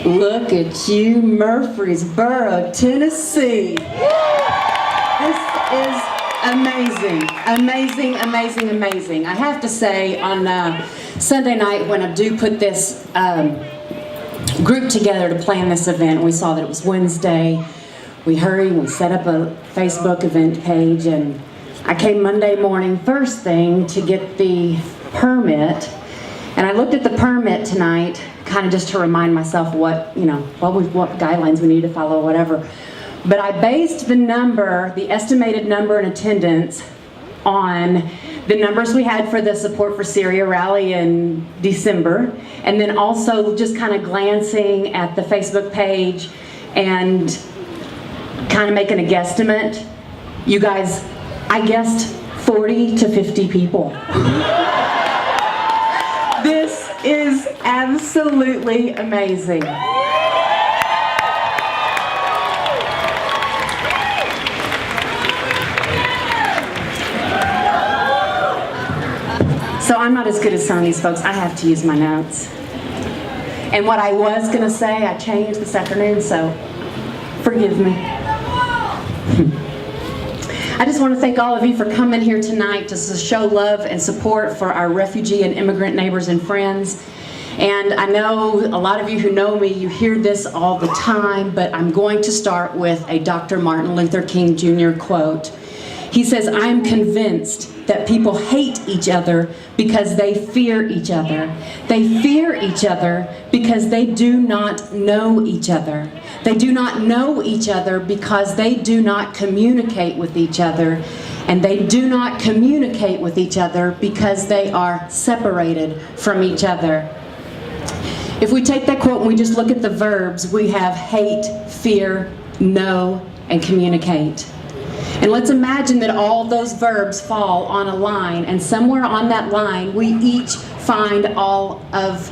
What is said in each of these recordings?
Look at you, Murfreesboro, Tennessee. This is amazing, amazing, amazing, amazing. I have to say, on Sunday night when I do put this group together to plan this event, we saw that it was Wednesday. We hurried, we set up a Facebook event page, and I came Monday morning first thing to get the permit. And I looked at the permit tonight, kind of just to remind myself what guidelines we need to follow, whatever. But I based the number, the estimated number in attendance, on the numbers we had for the Support for Syria rally in December, and then also just kind of glancing at the Facebook page and kind of making a guesstimate. You guys, I guessed 40 to 50 people. This is absolutely amazing. So I'm not as good as some of these folks. I have to use my notes. And what I was going to say, I changed this afternoon, so forgive me. I just want to thank all of you for coming here tonight to show love and support for our refugee and immigrant neighbors and friends. And I know a lot of you who know me, you hear this all the time, but I'm going to start with a Dr. Martin Luther King Jr. quote. He says, "I am convinced that people hate each other because they fear each other. They fear each other because they do not know each other. They do not know each other because they do not communicate with each other. And they do not communicate with each other because they are separated from each other." If we take that quote and we just look at the verbs, we have hate, fear, know, and communicate. And let's imagine that all those verbs fall on a line, and somewhere on that line we each find all of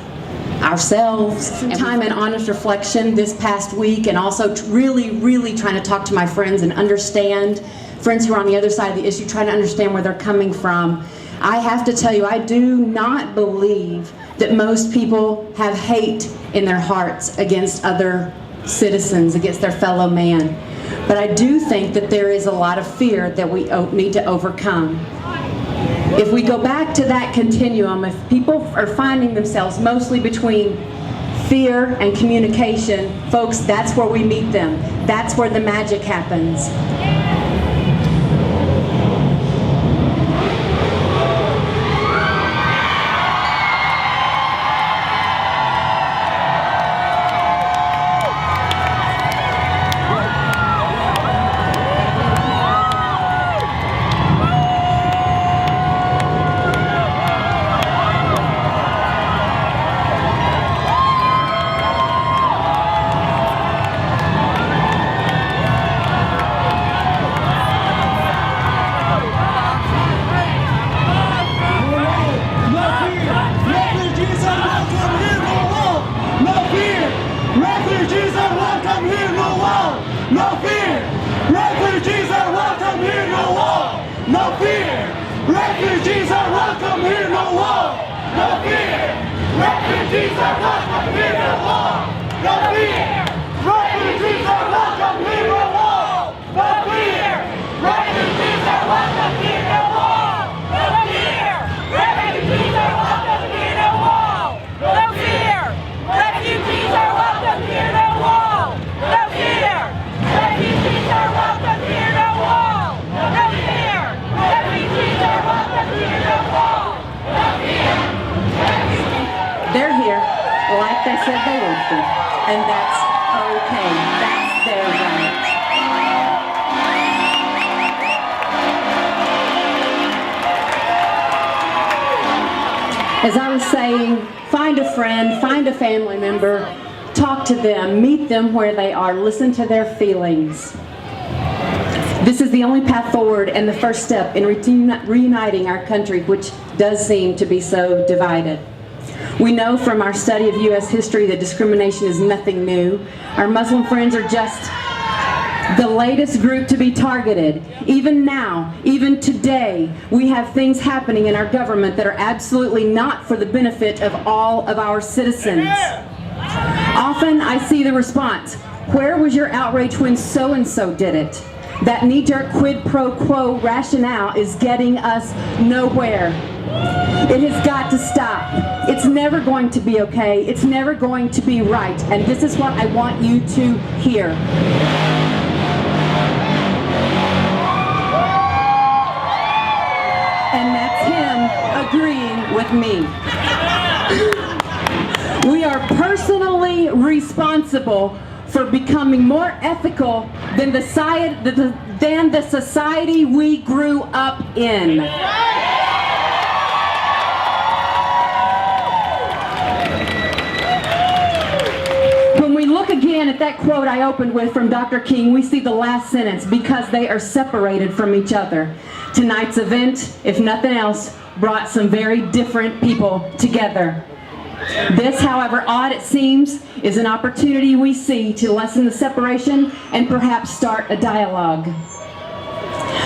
ourselves. Some time and honest reflection this past week, and also really trying to talk to my friends and understand, friends who are on the other side of the issue, trying to understand where they're coming from. I have to tell you, I do not believe that most people have hate in their hearts against other citizens, against their fellow man. But I do think that there is a lot of fear that we need to overcome. If we go back to that continuum, if people are finding themselves mostly between fear and communication, folks, that's where we meet them. That's where the magic happens. Refugees are welcome here, no wall, no fear. Refugees are welcome here, no wall, no fear. Refugees are welcome here, no wall, no fear. Refugees are welcome here, no wall, no fear. Refugees are welcome here, no wall, no fear. Refugees are welcome here, no wall, no fear. Refugees are welcome here, no wall, no fear. Refugees are welcome here, no wall, no fear. They're here like they said they would be, and that's okay. That's their right. As I was saying, find a friend, find a family member, talk to them, meet them where they are, listen to their feelings. This is the only path forward and the first step in reuniting our country, which does seem to be so divided. We know from our study of U.S. history that discrimination is nothing new. Our Muslim friends are just the latest group to be targeted. Even now, even today, we have things happening in our government that are absolutely not for the benefit of all of our citizens. Often I see the response, where was your outrage when so-and-so did it? That knee-jerk quid pro quo rationale is getting us nowhere. It has got to stop. It's never going to be okay. It's never going to be right. And this is what I want you to hear. And that's him agreeing with me. We are personally responsible for becoming more ethical than the society we grew up in. When we look again at that quote I opened with from Dr. King, we see the last sentence, because they are separated from each other. Tonight's event, if nothing else, brought some very different people together. This, however odd it seems, is an opportunity we see to lessen the separation and perhaps start a dialogue.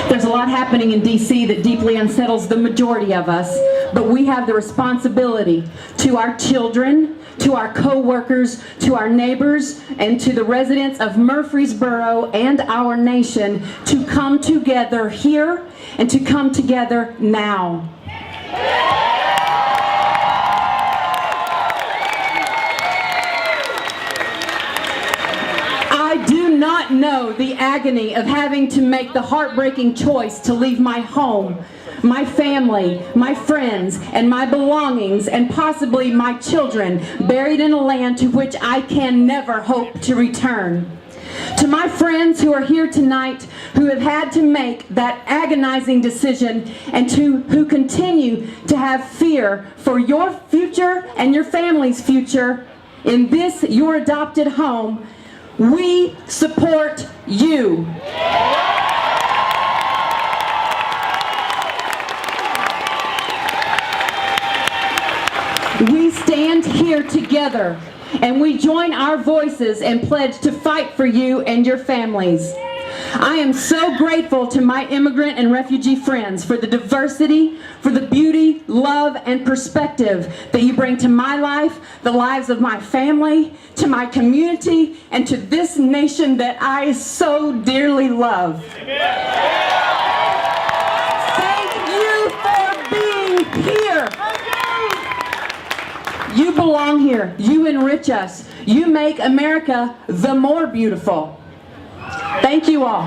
There's a lot happening in D.C. that deeply unsettles the majority of us, but we have the responsibility to our children, to our co-workers, to our neighbors, and to the residents of Murfreesboro and our nation to come together here and to come together now. I do not know the agony of having to make the heartbreaking choice to leave my home, my family, my friends, and my belongings, and possibly my children, buried in a land to which I can never hope to return. To my friends who are here tonight, who have had to make that agonizing decision, and who continue to have fear for your future and your family's future in this, your adopted home, we support you. We stand here together and we join our voices and pledge to fight for you and your families. I am so grateful to my immigrant and refugee friends for the diversity, for the beauty, love, and perspective that you bring to my life, the lives of my family, to my community, and to this nation that I so dearly love. Thank you for being here. You belong here. You enrich us. You make America the more beautiful. Thank you all.